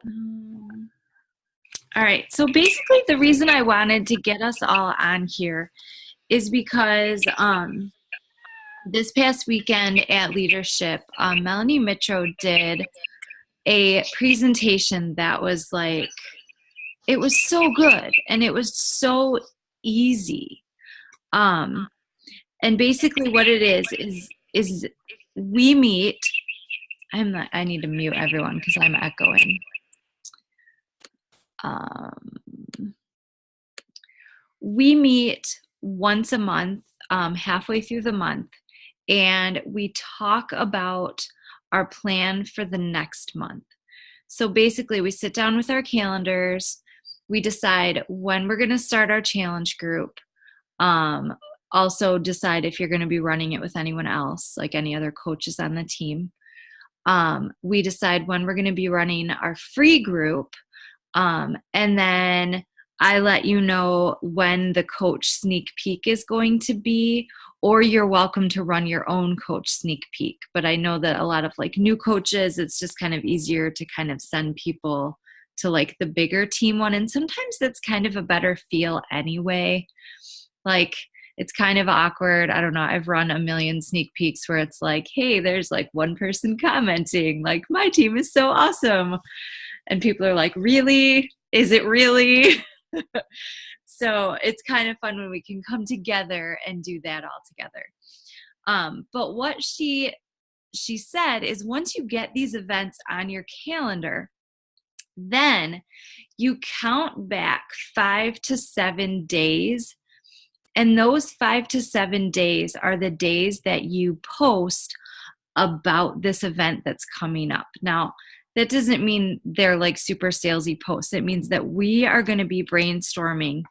Um, all right. So basically, the reason I wanted to get us all on here is because this past weekend at Leadership, Melanie Mitro did a presentation that was like, it was so good and it was so easy. Um, and basically, what it is we meet. I need to mute everyone because I'm echoing. We meet once a month, halfway through the month, and we talk about our plan for the next month. So basically, we sit down with our calendars, we decide when we're going to start our challenge group, um, also decide if you're going to be running it with anyone else, like any other coaches on the team. We decide when we're going to be running our free group, and then I let you know when the coach sneak peek is going to be, or you're welcome to run your own coach sneak peek. But I know that a lot of like new coaches, it's just kind of easier to kind of send people to like the bigger team one. And sometimes that's kind of a better feel anyway. Like, it's kind of awkward. I don't know. I've run a million sneak peeks where it's like, hey, there's like one person commenting, like, my team is so awesome. And people are like, really? Is it really? So it's kind of fun when we can come together and do that all together. But what she said is once you get these events on your calendar, then you count back 5 to 7 days. And those 5 to 7 days are the days that you post about this event that's coming up. Now, that doesn't mean they're like super salesy posts. It means that we are going to be brainstorming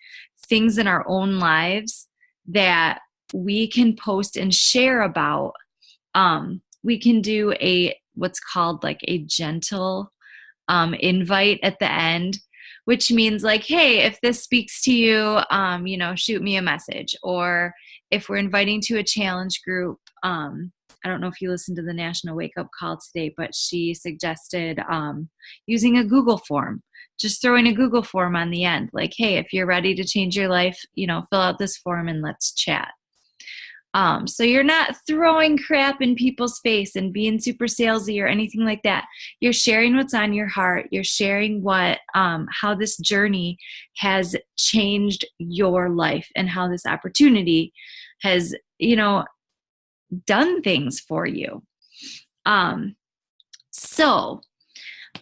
things in our own lives that we can post and share about. We can do what's called like a gentle invite at the end, which means like, hey, if this speaks to you, shoot me a message. Or if we're inviting to a challenge group, I don't know if you listened to the National Wake Up Call today, but she suggested using a Google form, just throwing a Google form on the end. Like, hey, if you're ready to change your life, fill out this form and let's chat. So you're not throwing crap in people's face and being super salesy or anything like that. You're sharing what's on your heart. You're sharing how this journey has changed your life and how this opportunity has, done things for you. So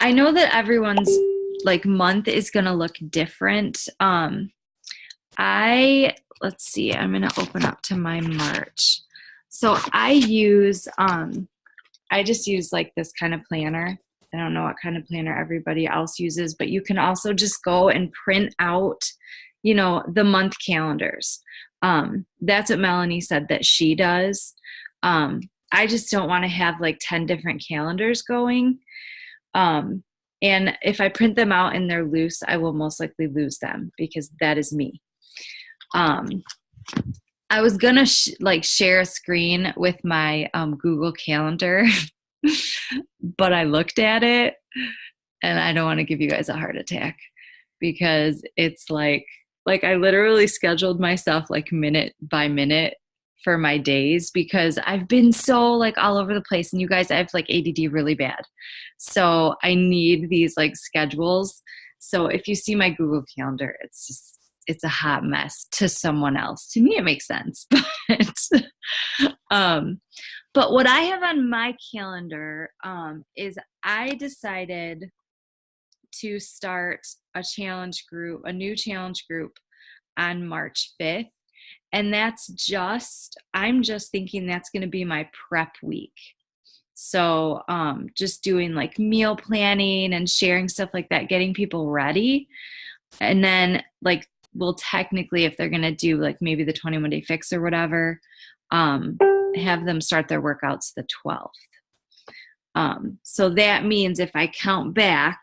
I know that everyone's like month is going to look different. Let's see, I'm going to open up to my March. So I just use like this kind of planner. I don't know what kind of planner everybody else uses, but you can also just go and print out, the month calendars. That's what Melanie said that she does. I just don't want to have like 10 different calendars going. And if I print them out and they're loose, I will most likely lose them because that is me. I was gonna share a screen with my Google Calendar, but I looked at it and I don't want to give you guys a heart attack because it's like I literally scheduled myself like minute by minute for my days because I've been so like all over the place, and you guys, I have like ADD really bad. So I need these like schedules. So if you see my Google Calendar, it's a hot mess to someone else. To me, it makes sense. But what I have on my calendar is I decided to start a new challenge group on March 5th. And I'm just thinking that's going to be my prep week. So just doing like meal planning and sharing stuff like that, getting people ready. And then like, we'll technically, if they're going to do like maybe the 21 day fix or whatever, have them start their workouts the 12th. So that means if I count back,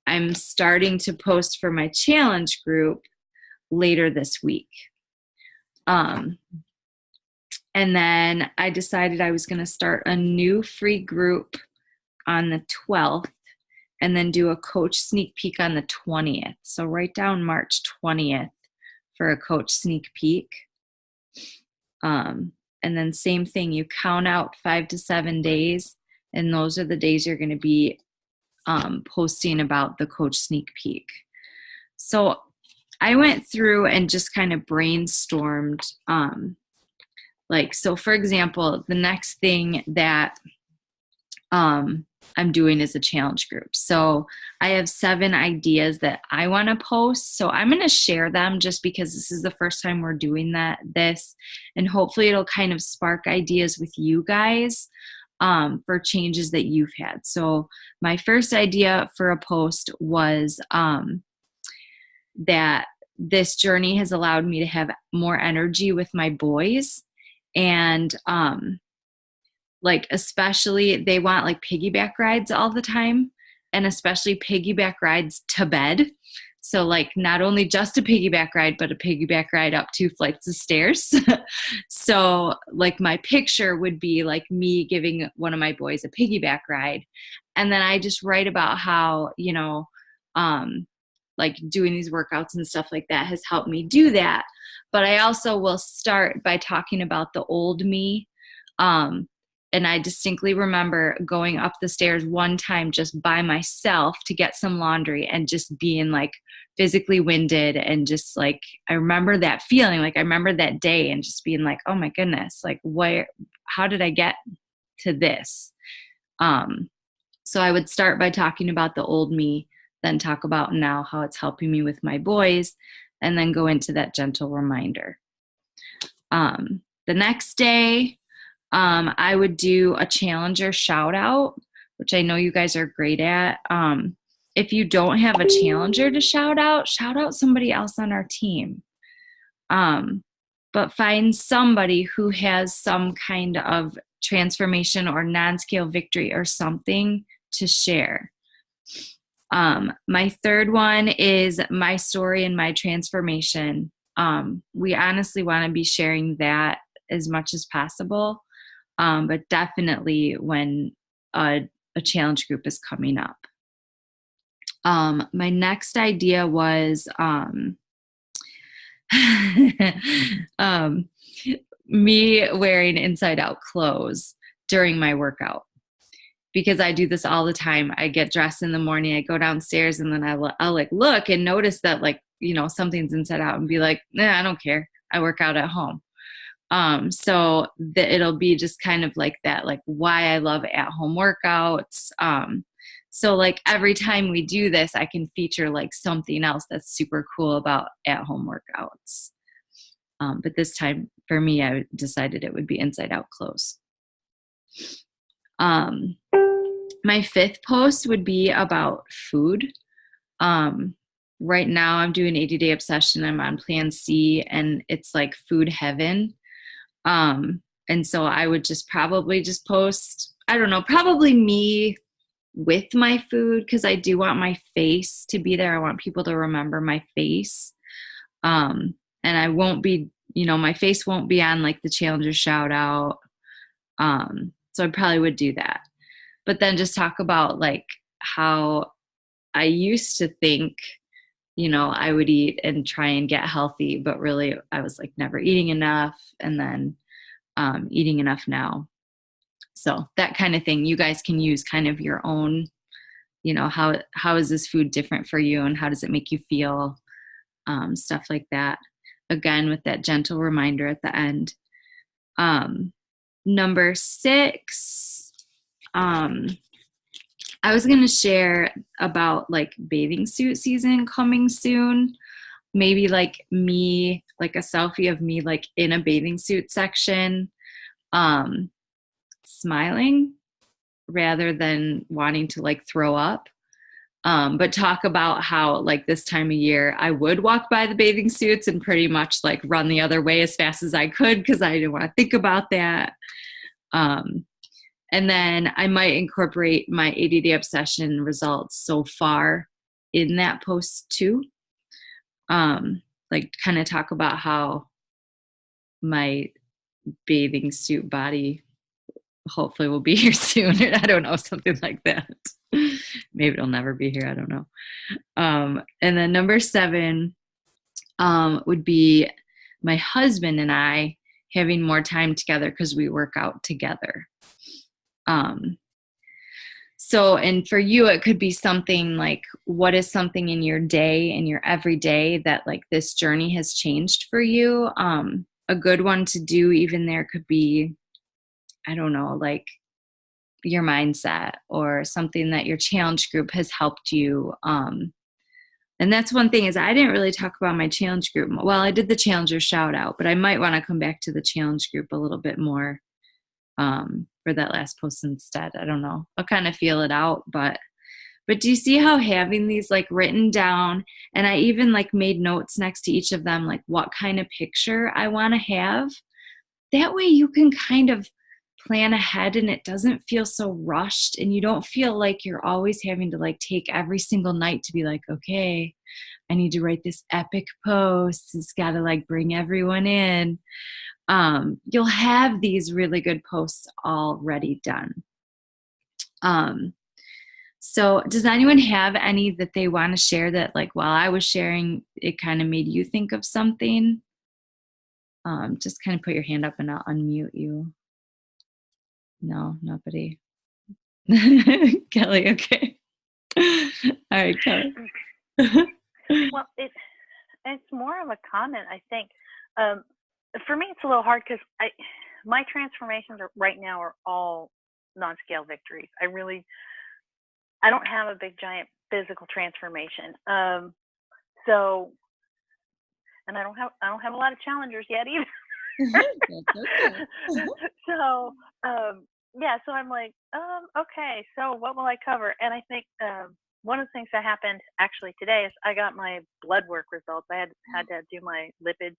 I'm starting to post for my challenge group later this week. And then I decided I was going to start a new free group on the 12th and then do a coach sneak peek on the 20th. So write down March 20th for a coach sneak peek. And then same thing, you count out 5 to 7 days, and those are the days you're going to be posting about the coach sneak peek. So I went through and just kind of brainstormed, so for example, the next thing that I'm doing is a challenge group. So I have 7 ideas that I want to post. So I'm going to share them just because this is the first time we're doing this, and hopefully it'll kind of spark ideas with you guys for changes that you've had. So my first idea for a post was that this journey has allowed me to have more energy with my boys, and especially they want piggyback rides all the time, and especially piggyback rides to bed. So not only just a piggyback ride, but a piggyback ride up 2 flights of stairs. So my picture would be me giving one of my boys a piggyback ride. And then I just write about how, doing these workouts and stuff like that has helped me do that. But I also will start by talking about the old me. And I distinctly remember going up the stairs one time just by myself to get some laundry and just being physically winded, and just I remember that feeling. I remember that day and just being oh my goodness, how did I get to this? So I would start by talking about the old me, then talk about now how it's helping me with my boys, and then go into that gentle reminder. The next day, I would do a challenger shout out, which I know you guys are great at. If you don't have a challenger to shout out somebody else on our team. But find somebody who has some kind of transformation or non-scale victory or something to share. My third one is my story and my transformation. We honestly want to be sharing that as much as possible. But definitely when a challenge group is coming up. My next idea was me wearing inside out clothes during my workout, because I do this all the time. I get dressed in the morning, I go downstairs, and then I'll look and notice that something's inside out and be nah, I don't care. I work out at home. So that it'll be just kind of that, why I love at-home workouts. So every time we do this, I can feature something else that's super cool about at-home workouts. But this time for me, I decided it would be inside out clothes. My 5th post would be about food. Right now I'm doing 80-day obsession. I'm on plan C, and it's food heaven. And so I would probably post, I don't know, probably me with my food, because I do want my face to be there. I want people to remember my face. And I won't be, my face won't be on the challenger shout out. So I probably would do that. But then just talk about how I used to think, I would eat and try and get healthy, but really I was never eating enough, and then eating enough now. So that kind of thing. You guys can use kind of your own, how is this food different for you, and how does it make you feel? Stuff like that. Again, with that gentle reminder at the end. Number 6, I was going to share about bathing suit season coming soon. Maybe me, a selfie of me in a bathing suit section, smiling rather than wanting to throw up. But talk about how this time of year I would walk by the bathing suits and pretty much run the other way as fast as I could, because I didn't want to think about that. And then I might incorporate my 80-day obsession results so far in that post too. Kind of talk about how my bathing suit body hopefully will be here soon. I don't know, something like that. Maybe it'll never be here. I don't know. And then number 7 would be my husband and I having more time together because we work out together. So, and for you, it could be something like, what is something in your day, in your everyday, that like this journey has changed for you? A good one to do even there could be, I don't know, like your mindset or something that your challenge group has helped you. And that's one thing is I didn't really talk about my challenge group. Well, I did the challenger shout out, but I might want to come back to the challenge group a little bit more for that last post instead. I don't know. I'll kind of feel it out, but do you see how having these like written down, and I even like made notes next to each of them, like what kind of picture I want to have. That way you can kind of plan ahead and it doesn't feel so rushed, and you don't feel like you're always having to like take every single night to be like, okay, I need to write this epic post. It's got to like bring everyone in. You'll have these really good posts already done. So does anyone have any that they want to share that like while I was sharing, it kind of made you think of something? Just kind of put your hand up and I'll unmute you. No, nobody. Kelly, okay. All right, Kelly. Well, it's more of a comment, I think. For me, it's a little hard because my transformations right now are all non-scale victories. I don't have a big giant physical transformation. So, and I don't have a lot of challengers yet either. So, yeah, so I'm like, okay, so what will I cover? And I think one of the things that happened actually today is I got my blood work results. I had to do my lipids.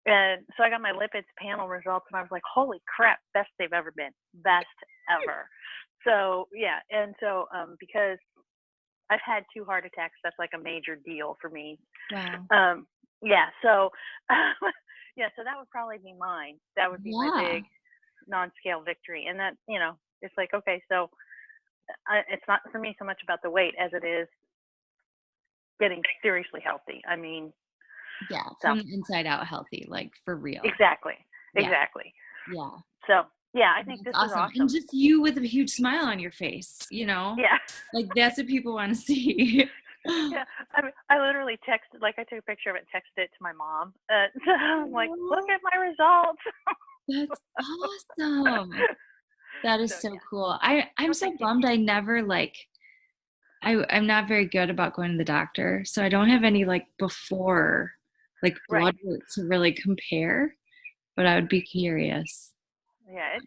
And so I got my lipids panel results and I was like, holy crap, best they've ever been. Best ever. So, yeah. And so, because I've had 2 heart attacks, that's like a major deal for me. Wow. Yeah. So, yeah, so that would probably be mine. That would be my big non-scale victory. And that, it's like, okay, so it's not for me so much about the weight as it is getting seriously healthy. I mean, yeah, from the inside out healthy, like for real. Exactly. Yeah. So, yeah, I think this is awesome. And just you with a huge smile on your face, Yeah. Like that's what people want to see. Yeah, I literally texted, like I took a picture of it, texted it to my mom. So I'm like, look at my results. That's awesome. That is so cool. I'm so bummed I never I'm not very good about going to the doctor. So I don't have any like before like blood work to really compare, but I would be curious. Yeah,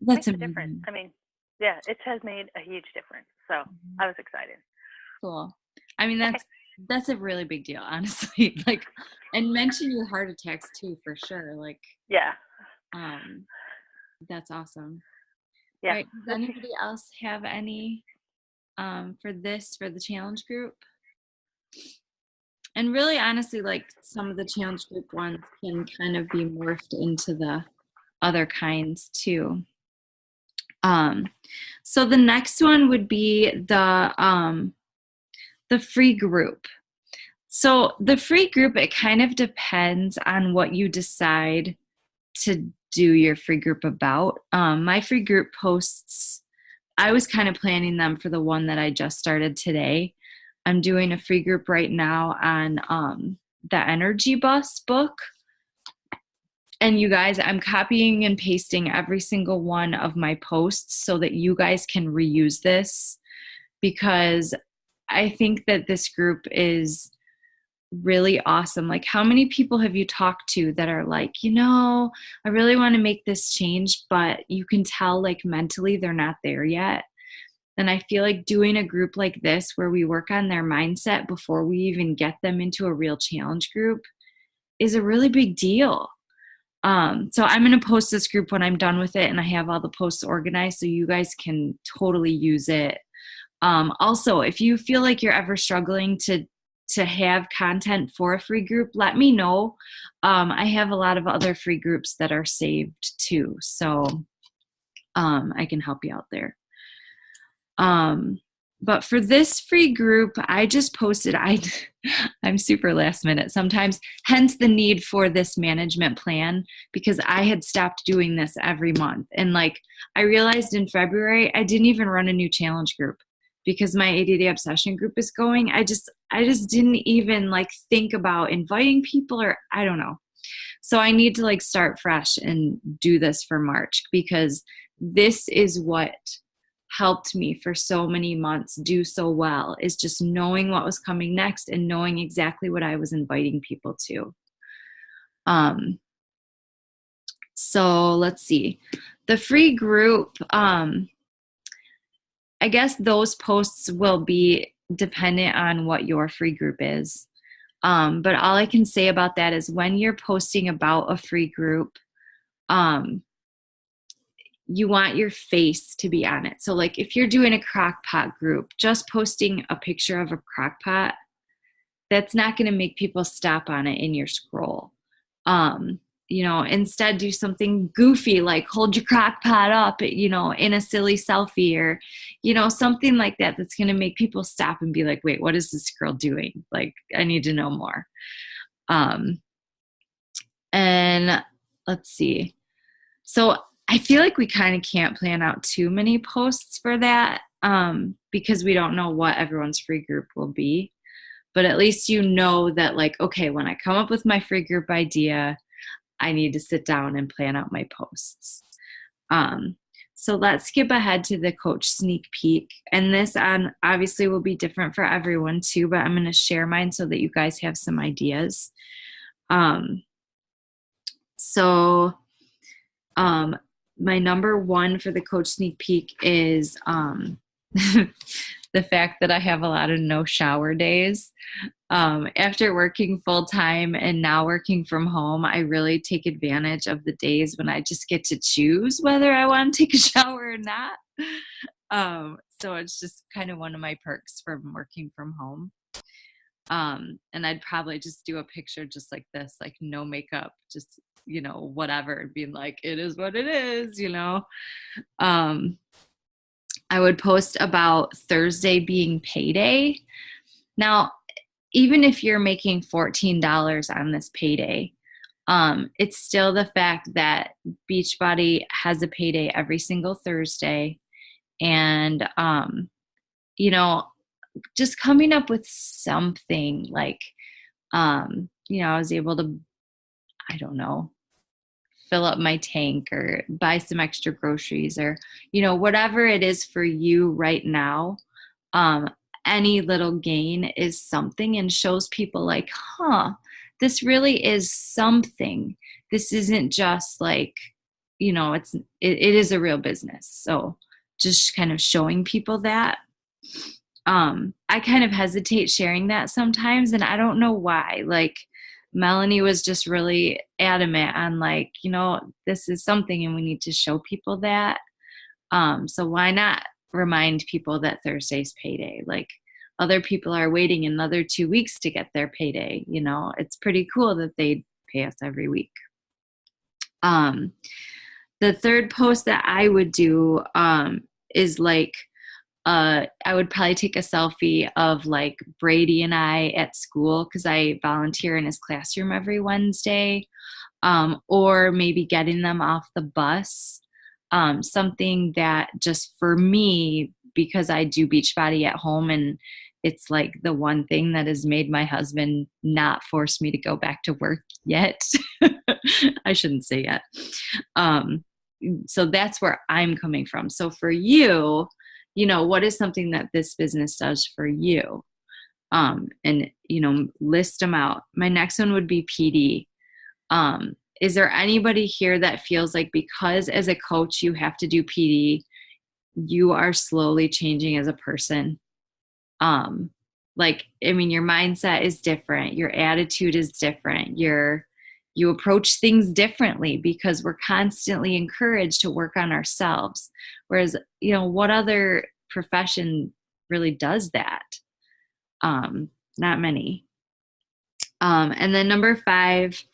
that's amazing. Difference. I mean, yeah, it has made a huge difference. So I was excited. Cool. I mean, that's a really big deal, honestly. Like, and mention your heart attacks too, for sure. Like, yeah. That's awesome. Yeah. All right, does anybody else have any for the challenge group? And really, honestly, like some of the challenge group ones can kind of be morphed into the other kinds too. So the next one would be the free group. So the free group, it kind of depends on what you decide to do your free group about. My free group posts, I was kind of planning them for the one that I just started today. I'm doing a free group right now on the Energy Bus book. And you guys, I'm copying and pasting every single one of my posts so that you guys can reuse this, because I think that this group is really awesome. Like, how many people have you talked to that are like, I really want to make this change, but you can tell like mentally they're not there yet. And I feel like doing a group like this where we work on their mindset before we even get them into a real challenge group is a really big deal. So I'm going to post this group when I'm done with it and I have all the posts organized so you guys can totally use it. Also, if you feel like you're ever struggling to have content for a free group, let me know. I have a lot of other free groups that are saved too. So I can help you out there. But for this free group, I just posted, I'm super last minute sometimes, hence the need for this management plan, because I had stopped doing this every month. And like, I realized in February, I didn't even run a new challenge group because my ADD obsession group is going. I just didn't even like think about inviting people, or I don't know. So I need to like start fresh and do this for March, because this is what helped me for so many months do so well, is just knowing what was coming next and knowing exactly what I was inviting people to. So let's see. The free group, I guess those posts will be dependent on what your free group is. But all I can say about that is when you're posting about a free group, you want your face to be on it. So like if you're doing a crock pot group, just posting a picture of a crock pot, that's not going to make people stop on it in your scroll. Instead do something goofy, like hold your crock pot up, in a silly selfie, or, something like that, that's going to make people stop and be like, wait, what is this girl doing? Like, I need to know more. And let's see. So I feel like we kind of can't plan out too many posts for that, because we don't know what everyone's free group will be. But at least you know that, like, okay, when I come up with my free group idea, I need to sit down and plan out my posts. So let's skip ahead to the coach sneak peek. And this obviously will be different for everyone too, but I'm going to share mine so that you guys have some ideas. My number one for the coach sneak peek is the fact that I have a lot of no shower days. After working full time and now working from home, I really take advantage of the days when I just get to choose whether I want to take a shower or not. So it's just kind of one of my perks from working from home. And I'd probably just do a picture just like this, like no makeup, just, whatever, being like, it is what it is, I would post about Thursday being payday. Now, even if you're making $14 on this payday, it's still the fact that Beachbody has a payday every single Thursday. And, just coming up with something like, I was able to, I don't know, fill up my tank or buy some extra groceries, or, whatever it is for you right now. Any little gain is something and shows people like, this really is something. This isn't just like, it is a real business. So just kind of showing people that. I kind of hesitate sharing that sometimes, and I don't know why. Like, Melanie was just really adamant on like, this is something and we need to show people that. So why not remind people that Thursday's payday? Like, other people are waiting another 2 weeks to get their payday. It's pretty cool that they pay us every week. The third post that I would do is like, I would probably take a selfie of like Brady and I at school, because I volunteer in his classroom every Wednesday, or maybe getting them off the bus. Something that just for me, because I do Beachbody at home, and it's like the one thing that has made my husband not force me to go back to work yet. I shouldn't say yet. So that's where I'm coming from. So for you, what is something that this business does for you? And, list them out. My next one would be PD. Is there anybody here that feels like because as a coach you have to do PD, you are slowly changing as a person? Your mindset is different. Your attitude is different. You approach things differently because we're constantly encouraged to work on ourselves. Whereas, what other profession really does that? Not many. And then number 5,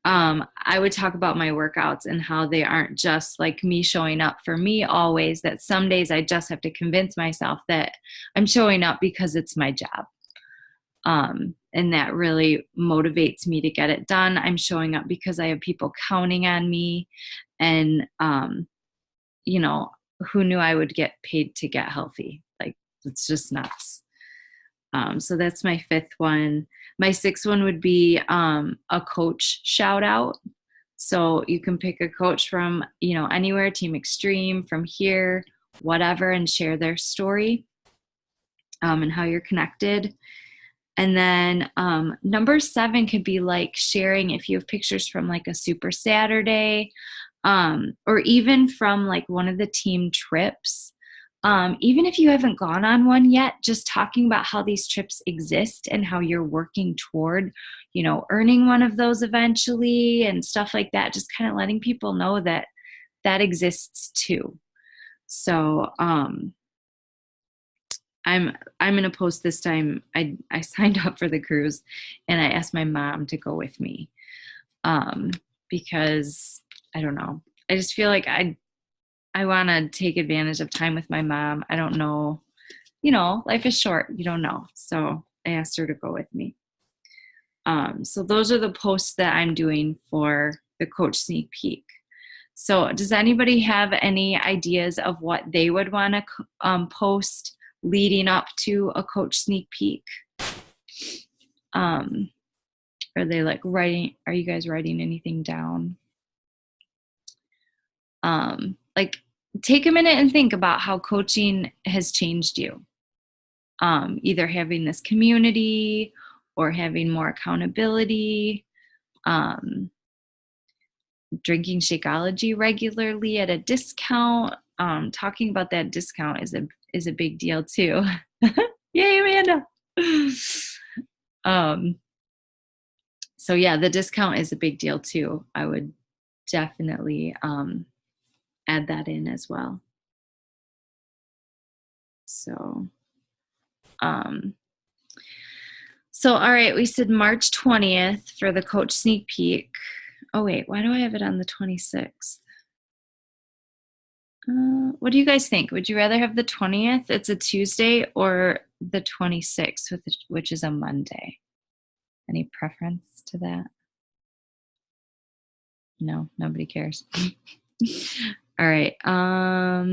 I would talk about my workouts and how they aren't just like me showing up for me always, that some days I just have to convince myself that I'm showing up because it's my job. And that really motivates me to get it done. I'm showing up because I have people counting on me, and, you know, who knew I would get paid to get healthy? Like, it's just nuts. So that's my fifth one. My sixth one would be a coach shout out. So you can pick a coach from, anywhere, Team Extreme, from here, whatever, and share their story, and how you're connected. And then number 7 could be like sharing if you have pictures from like a Super Saturday, or even from like one of the team trips. Even if you haven't gone on one yet, just talking about how these trips exist and how you're working toward, earning one of those eventually and stuff like that. Just kind of letting people know that that exists too. So I'm going to post this time. I signed up for the cruise, and I asked my mom to go with me, because I don't know. I just feel like I want to take advantage of time with my mom. I don't know. Life is short. You don't know. So I asked her to go with me. So those are the posts that I'm doing for the coach sneak peek. So does anybody have any ideas of what they would want to post leading up to a coach sneak peek? Are they like writing? Are you guys writing anything down? Like, take a minute and think about how coaching has changed you. Either having this community or having more accountability, drinking Shakeology regularly at a discount. Talking about that discount is a big deal too. Yay, Amanda! So yeah, the discount is a big deal too. I would definitely add that in as well. So, all right, we said March 20th for the coach sneak peek. Oh wait, why do I have it on the 26th? What do you guys think? Would you rather have the 20th? It's a Tuesday, or the 26th, which is a Monday? Any preference to that? No, nobody cares. All right. I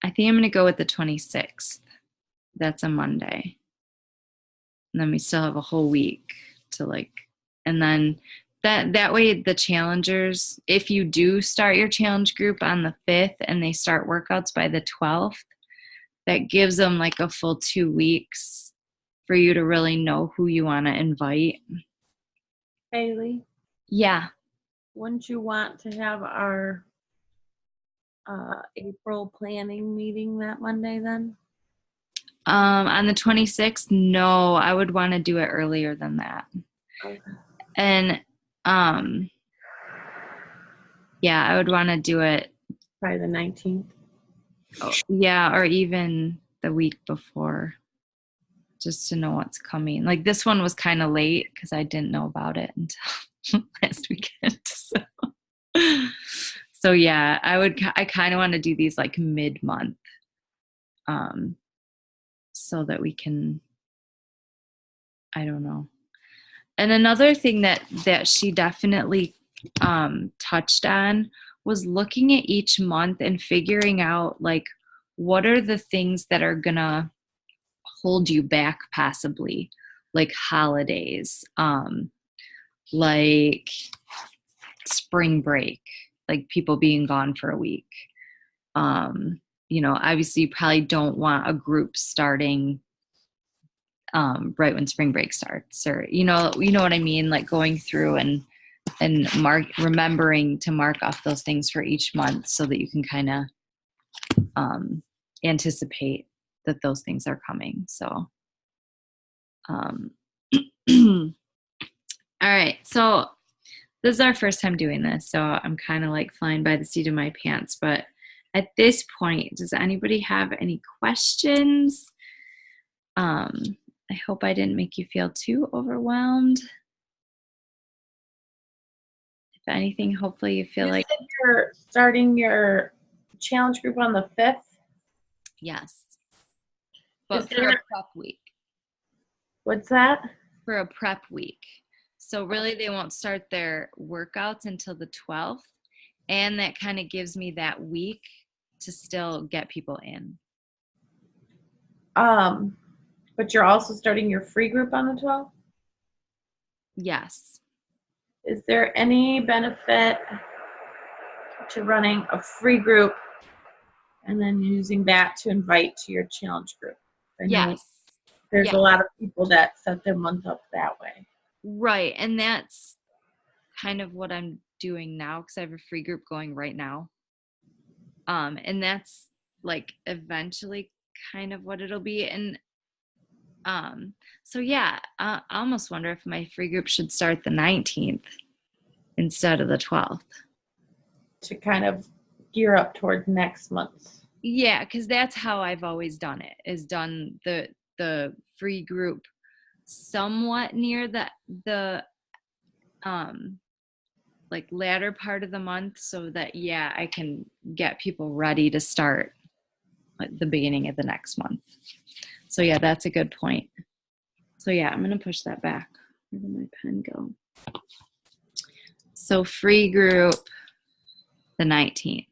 think I'm going to go with the 26th. That's a Monday. And then we still have a whole week to and then that way the challengers, if you do start your challenge group on the 5th and they start workouts by the 12th, that gives them like a full 2 weeks for you to really know who you want to invite. Haley? Yeah. Wouldn't you want to have our April planning meeting that Monday then? On the 26th, no, I would want to do it earlier than that. Okay. And yeah, I would want to do it Probably the 19th. Yeah, or even the week before, just to know what's coming. Like, this one was kind of late because I didn't know about it until last weekend. So yeah, I kind of want to do these like mid-month, so that we can, I don't know. And another thing that she definitely touched on was looking at each month and figuring out like, what are the things that are gonna hold you back, possibly, like holidays, like spring break, like people being gone for a week. Obviously you probably don't want a group starting right when spring break starts, or you know what I mean, like going through and remembering to mark off those things for each month so that you can kind of anticipate that those things are coming. So all right, so this is our first time doing this, so I'm kind of like flying by the seat of my pants, but at this point, does anybody have any questions? I hope I didn't make you feel too overwhelmed. If anything, hopefully you feel You like, said you're starting your challenge group on the 5th. yes. Is But for there, a prep week. what's that? For a prep week. So really they won't start their workouts until the 12th. And that kind of gives me that week to still get people in. But you're also starting your free group on the 12th? Yes. Is there any benefit to running a free group and then using that to invite to your challenge group? I know Yes. there's Yes. a lot of people that set their month up that way. Right. And that's kind of what I'm doing now because I have a free group going right now. And that's like eventually kind of what it'll be. And so yeah, I almost wonder if my free group should start the 19th instead of the 12th. To kind of gear up toward next month. Yeah, because that's how I've always done it, is done the free group somewhat near the like latter part of the month so that yeah, I can get people ready to start at the beginning of the next month. So yeah, that's a good point. So yeah, I'm gonna push that back. Where did my pen go? So free group the 19th.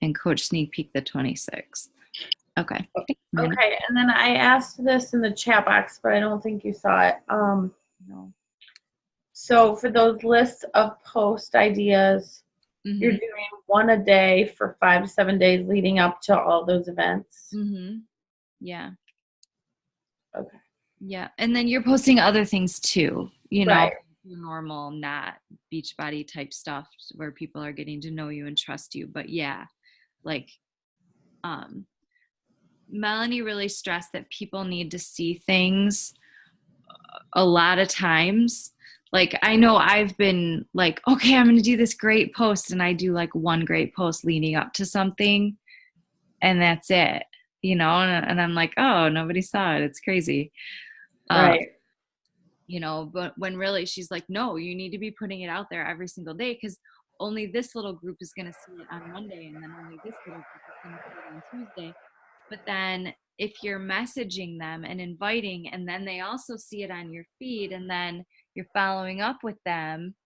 And coach sneak peek the 26th. Okay. Okay, and then I asked this in the chat box, but I don't think you saw it. No. So for those lists of post ideas, you're doing one a day for 5 to 7 days leading up to all those events. Yeah. Okay. Yeah. And then you're posting other things too, you know, Right. your normal, not Beachbody type stuff where people are getting to know you and trust you. But yeah, like, Melanie really stressed that people need to see things a lot of times. Like, I know I've been like, okay, I'm going to do this great post. And I do like one great post leading up to something. And that's it, you know? And I'm like, oh, nobody saw it. It's crazy. Right. You know, but when really she's like, no, you need to be putting it out there every single day because only this little group is going to see it on Monday and then only this little group is going to see it on Tuesday. But then if you're messaging them and inviting and then they also see it on your feed and then you're following up with them,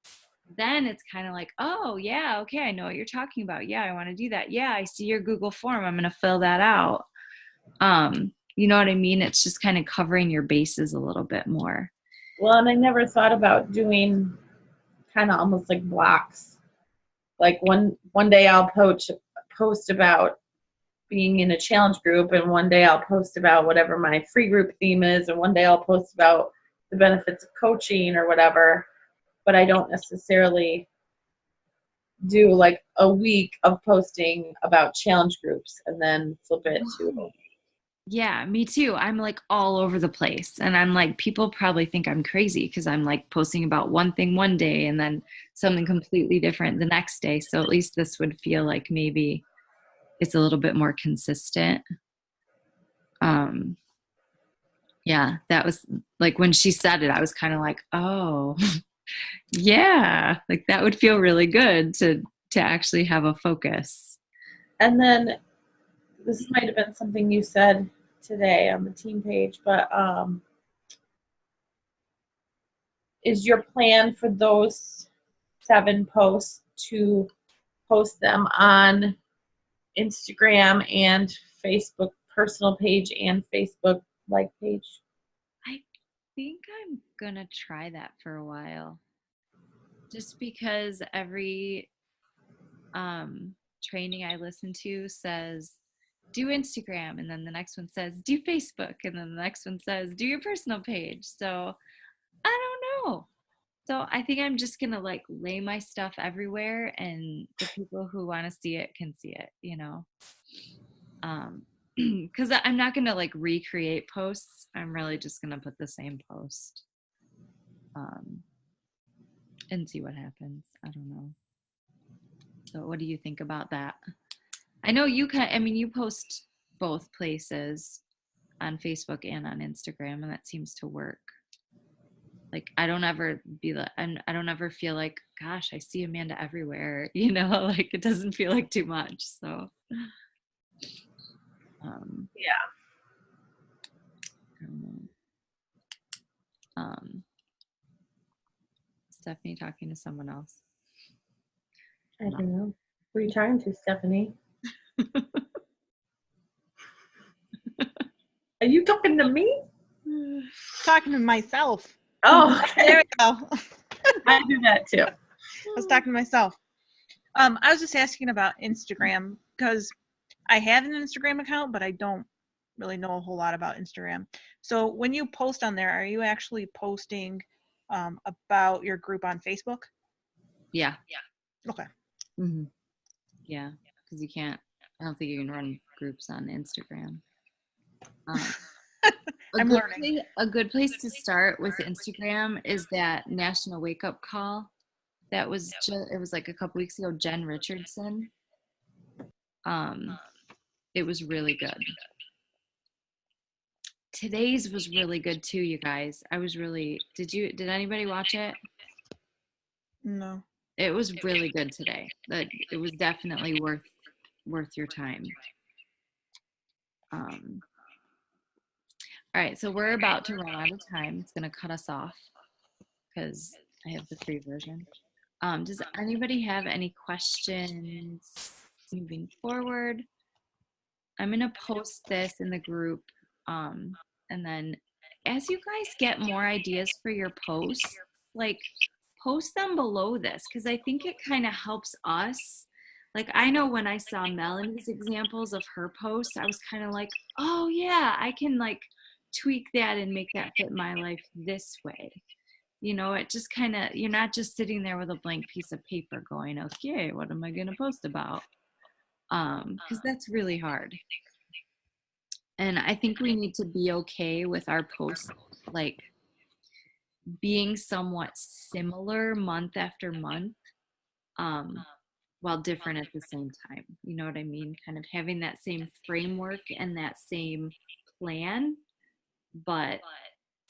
then it's kind of like, oh yeah, okay, I know what you're talking about. Yeah, I want to do that. Yeah, I see your Google form. I'm going to fill that out. You know what I mean? It's just kind of covering your bases a little bit more. Well, and I never thought about doing kind of almost like blocks. Like one day I'll post about being in a challenge group, and one day I'll post about whatever my free group theme is, and one day I'll post about the benefits of coaching or whatever. But I don't necessarily do like a week of posting about challenge groups and then flip it to. Yeah, me too. I'm like all over the place. And I'm like, people probably think I'm crazy because I'm like posting about one thing one day and then something completely different the next day. So at least this would feel like maybe it's a little bit more consistent. Yeah, that was like when she said it, I was kind of like, oh, yeah, like that would feel really good to actually have a focus. And then this might have been something you said today on the team page, but is your plan for those 7 posts to post them on Instagram and Facebook personal page and Facebook like page? I think I'm gonna try that for a while. Just because every training I listen to says do Instagram, and then the next one says do Facebook, and then the next one says do your personal page. So I don't know. So I think I'm just gonna like lay my stuff everywhere, and the people who want to see it can see it, you know. Because I'm not gonna like recreate posts. I'm really just gonna put the same post, and see what happens. I don't know. So what do you think about that? I know you you post both places on Facebook and on Instagram, and that seems to work. like I don't ever be like, and I don't ever feel like, gosh, I see Amanda everywhere, you know, like it doesn't feel like too much. So, Yeah. I don't know. Stephanie talking to someone else. I don't know. Who are you talking to, Stephanie? Are you talking to me? Talking to myself. Oh, There okay. we go. I do that too. I was talking to myself. I was just asking about Instagram because I have an Instagram account, but I don't really know a whole lot about Instagram. So when you post on there, are you actually posting about your group on Facebook? Yeah. Okay. Mm-hmm. Yeah, because you can't. I don't think you can run groups on Instagram. I'm learning. A good place to start with Instagram is that National Wake Up Call. That was it was like a couple weeks ago. Jen Richardson. It was really good. Today's was really good too, you guys. I was really. Did anybody watch it? No. It was really good today. That it was definitely worth your time. All right, so we're about to run out of time. It's going to cut us off because I have the free version. Does anybody have any questions moving forward? I'm going to post this in the group. And then as you guys get more ideas for your posts, like post them below this because I think it kind of helps us. Like I know when I saw Melanie's examples of her posts, I was kind of like, oh yeah, I can like tweak that and make that fit my life this way. You know, it just kind of, you're not just sitting there with a blank piece of paper going, okay, what am I going to post about? Because that's really hard. And I think we need to be okay with our posts, like being somewhat similar month after month, while different at the same time. You know what I mean? Kind of having that same framework and that same plan, but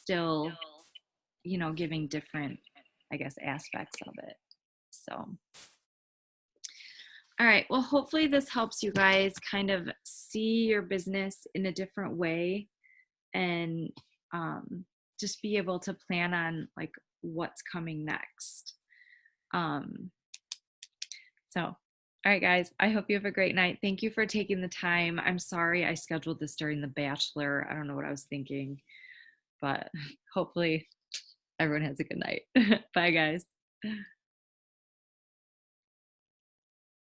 still, you know, giving different, I guess, aspects of it. So, all right. Well, hopefully this helps you guys kind of see your business in a different way and just be able to plan on like what's coming next. So, all right, guys, I hope you have a great night. Thank you for taking the time. I'm sorry I scheduled this during The Bachelor. I don't know what I was thinking, but hopefully everyone has a good night. Bye, guys.